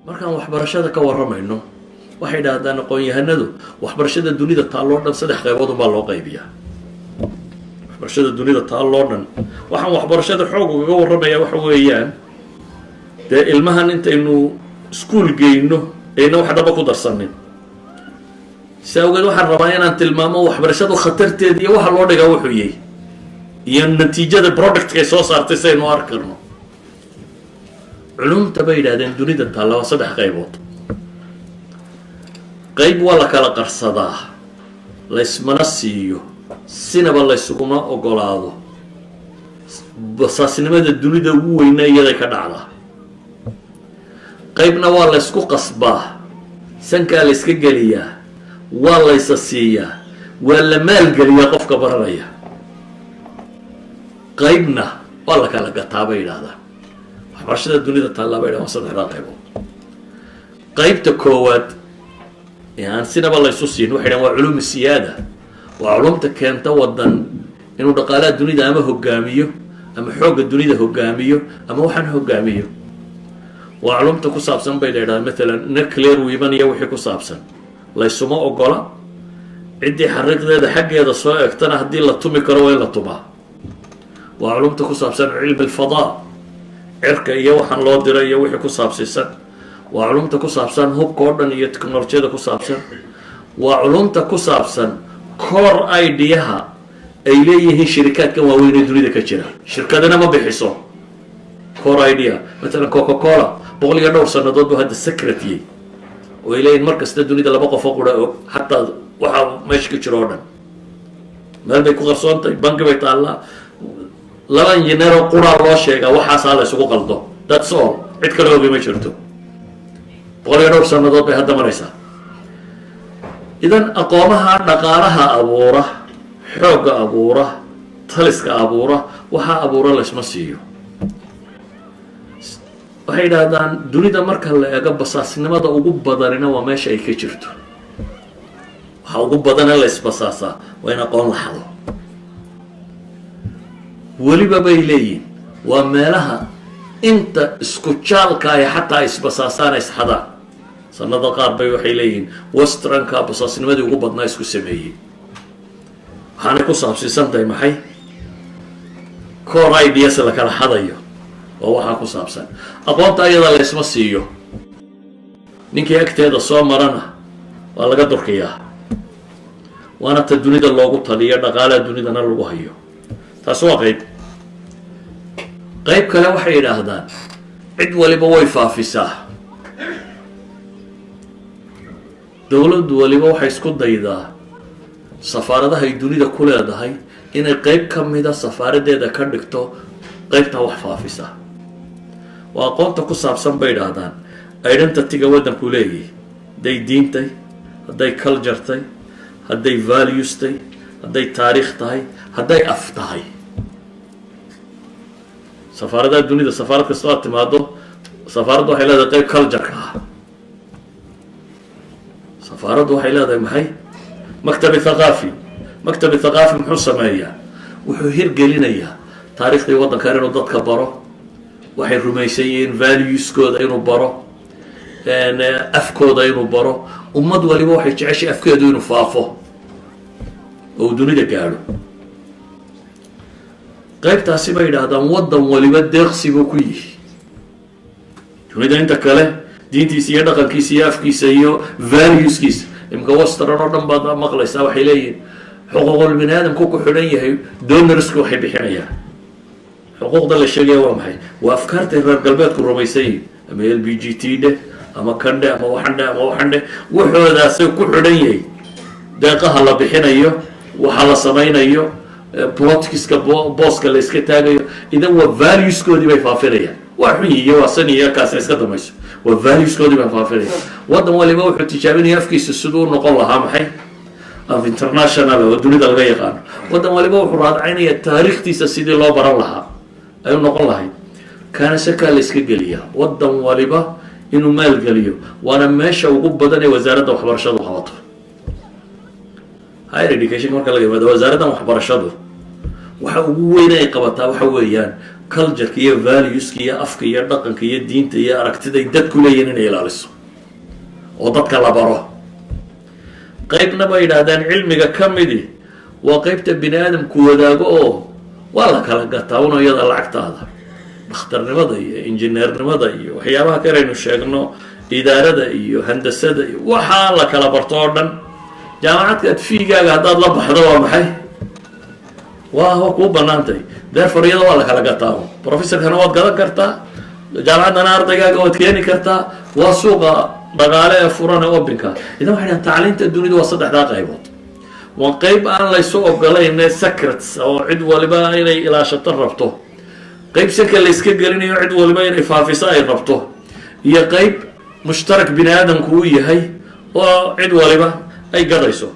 markaan waxbarashada ka warramayno waxay yidhaahdaan aqoon-yahanadu waxbarashada dunida taalloo dhan 3 qaybood unbaa loo qaybiyaa. waxbarashada dunida taalloo dhan waxaan waxbarashada xoog ugaga warramayaa waxa weeyaan dee ilmahan intaynu iskuul geyno ayna wax dhaba ku darsanin. si awgeed waxaan rabaa inaan tilmaamo waxbarashadu khatarteed iyo waxa loo dhigaa wuxuu yahay iyo natiijada productkay soo saartay saynu arkarno. culumta bay yidhahdeen dunida taalla waa 3 qaybood. qayb waa la kala qarsadaa, laysmana siiyo, sinaba laysuguma ogolaado. basaasnimada dunida ugu weyna iyaday ka dhacdaa. qaybna waa laysku qasbaa, sankaa layska geliyaa, waa laysa siiyaa, waa la maalgeliyaa qofka baranaya. qaybna waa la kala gataa bay yidhaahdaan. waxbarashada dunida taallaa bay yidhahdaan 3 qaybood. qaybta koowaad ee aan sinaba laysu siin waxay yidhahdaan waa culuum siyaada. waa culumta keenta wadan inuu dhaqaalaha dunida ama hogaamiyo ama xoogga dunida hogaamiyo ama waxaan hogaamiyo. waa culumta ku saabsan bay yidhahdaan maalan nuclear weapon iyo wixii ku saabsan laysuma ogola. ciddii xariiqdeeda xaggeeda soo egtana haddii la tumi karo waa in la tumaa. waa culumta ku saabsan cilmi alfadaa, cirka iyo waxaan loo diray iyo wixii ku saabsiisan. waa culumta ku saabsan hubka oo dhan iyo teknolojiyada ku saabsan. waa culumta ku saabsan core ideaha ay leeyihiin shirikaadkan waaweyn ee dunida ka jira. shirkadana ma bixiso core idea. maalan coca cola 100 iyo dhowr sannadood buu hadda secretiyey oo ay leeyihin mar kasta dunida 2 qof oo qura og xataa waxaa meesha ka jiro oo dhan. meel bay ku qarsoontahay, banki bay taallaa, 2 injineer oo quraa loo sheegaa waxaasaa la isugu qaldo. that's all. cid kale ogi ma jirto. 100 iyo dhowr sannadood bay hadda maraysaa. idan aqoomaha dhaqaalaha abuura, xoogga abuura, taliska abuura, waxaa abuura laysma siiyo. waxay yidhaahdaan dunida marka la eego basaasnimada ugu badanina waa meesha ay ka jirto. waxa ugu badana laysbasaasaa waa in aqoon la xado. weliba bay leeyihin waa meelaha inta isku jaalka ay xataa isbasaasaan isxadaan. sanada qaar bay waxay leeyihiin westranka basaasnimadii ugu badnaa isku sameeyey. waxaanay ku saabsiisan tahay maxay? core ideas la kala xadayo oo waxaa ku saabsan. aqoonta iyada laysma siiyo. ninkii agteeda soo marana waa laga durkiyaa. waana ta dunida loogu taliyo, dhaqaalaha dunidana lagu hayo. taasi waa qayb. qayb kale waxay yidhaahdaan cid waliba way faafisaa. dowladdu waliba waxay isku daydaa safaaradaha ay dunida ku leedahay inay qayb ka mida safaaradeeda ka dhigto qaybta wax faafisa. waa aqoonta ku saabsan bay yidhaahdaan identityga waddanku leeyahay. hadday diintay, hadday culture tay, hadday values tay, hadday taariikh tahay, hadday af tahay. safaaradaha dunida safaarad kasta aad timaado safaaraddu waxay leedahay qayb cultureka ah. safaaraddu waxay leedahay maxay? maktabi thaqaafi. maktabi thaqaafi muxuu sameeyaa? wuxuu hirgelinayaa taariikhdii waddankan inuu dadka baro, waxay rumaysan yihiin valueskooda inuu baro, afkooda inuu baro. ummad waliba waxay jeceshay afkeedu inuu faafo oo uu dunida gaadho. qaybtaasi bay yidhaahdaan waddan waliba deeqsibuu ku yihi. dunida inta kale diintiisa iyo dhaqankiisa iyo afkiisa iyo valueskiisa imika western oo dhan baad maqlaysaa waxay leeyihin xuquuqul bini aadamku ku xidhan yahay donorsku waxay bixinayaan. xuquuqda la sheegaya waa maxay? waa afkaartay reer galbeedku rumaysan yihin ama l b g t dheh ama kandhe ama waxandhe ama waxandhe waxoodaasay ku xidhan yahay deeqaha la bixinayo, waxa la samaynayo, politicska booska la iska taagayo. idan waa valueskoodii bay faafinayaan. waa xun iyo waa san iyo kaasna iska damayso. waa valueskoodii baa faafinaya. waddan waliba wuxuu tijaabinaya afkiisa siduu noqon lahaa maxay? af international oo dunida laga yaqaano. waddan waliba wuxuu raadcaynaya taariikhtiisa sidii loo baran lahaa ayuu noqon lahayd. kaana sakaa la iska geliyaa waddan waliba inuu maalgeliyo. waana meesha ugu badan ee wasaaradda waxbarashadu qabato. higher education marka laga yimaado wasaaraddan waxbarashadu waxa ugu weyn ay qabataa waxa weeyaan cultureka iyo valueska iyo afka iyo dhaqanka iyo diinta iyo aragtiday dadku leeyihin inay ilaaliso oo dadka la baro. qaybna bay yidhaahdaan cilmiga ka midi waa qaybta bini aadamku wadaago oo waa la kala gataa una iyada lacagtaada, dhakhtarnimada iyo injineernimada iyo waxyaabaha kalaynu sheegno, idaarada iyo handasada iyo waxaa la kala barto oo dhan. jaamacadkaad fiigaaga haddaad la baxdo waa maxay? waa kuu banaantay. therefore iyada waa la kala gataa. professorkana waad gadan kartaa, jaamacaddana ardaygaaga waad keeni kartaa, waa suuqa dhaqaale ee furan ee obinka. idan waxay dhahan tacliinta dunida waa saddexdaa qaybood. waa qayb aan laysu ogolayn secrets oo cid waliba inay ilaashato rabto, qayb saka la iska gelinayo cid waliba inay faafiso ay rabto, iyo qayb mushtarak bini aadamku u yahay oo cid waliba ay gadayso.